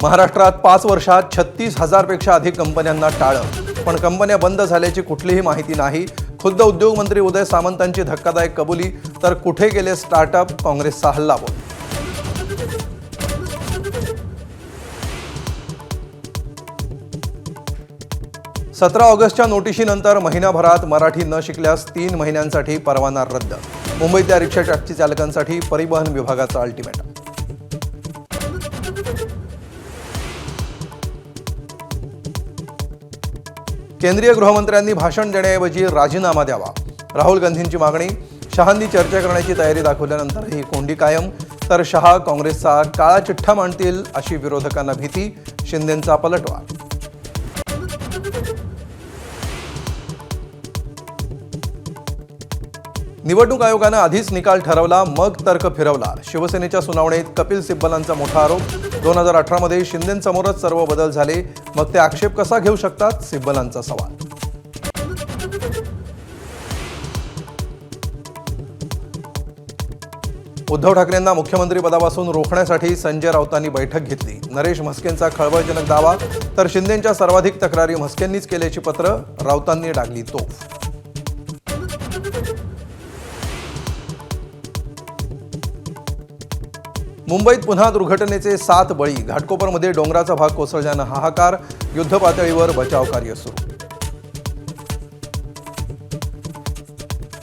महाराष्ट्रात 5 वर्षात 36,000 पेक्षा अधिक कंपन्यांना टाळं, पण कंपन्या बंद झाल्याची कुठलीही माहिती नाही। खुद्द उद्योग मंत्री उदय सामंतांची धक्कादायक कबुली, तर कुठे गेले स्टार्टअप, काँग्रेसचा हल्लाबोल। 17 ऑगस्टच्या नोटिशीनंतर महिनाभरात मराठी न शिकल्यास 3 महिन्यांसाठी परवाना रद्द। मुंबईतल्या रिक्षा टॅक्सी चालकांसाठी परिवहन विभागाचा अल्टिमेटम। केंद्रीय गृहमंत्र्यांनी भाषण देण्याऐवजी राजीनामा द्यावा, राहुल गांधींची मागणी। शहांनी चर्चा करण्याची तयारी दाखवल्यानंतरही कोंडी कायम, तर शहा काँग्रेसचा काळा चिठ्ठा मांडतील अशी विरोधकांना भीती। शिंदेंचा पलटवार। निवडणूक आयोगाने आधीच निकाल ठरवला, मग तर्क फिरवला। शिवसेनेच्या सुनावणीत कपिल सिब्बलांचा मोठा आरोप। 2018 मध्ये शिंदेंसमोरच सर्व बदल झाले, मग ते आक्षेप कसा घेऊ शकतात, सिब्बलांचा सवाल। उद्धव ठाकरेंना मुख्यमंत्री पदापासून रोखण्यासाठी संजय राऊतांनी बैठक घेतली। नरेश म्हस्केंचा खळबळजनक दावा, तर शिंदेंच्या सर्वाधिक तक्रारी म्हस्केंनीच केल्याची पत्र, राऊतांनी डागली तोफ। मुंबईत पुन्हा दुर्घटनेचे 7 बळी। घाटकोपरमध्ये डोंगराचा भाग कोसळल्यानं हाहाकार, युद्धपातळीवर बचाव कार्य सुरू।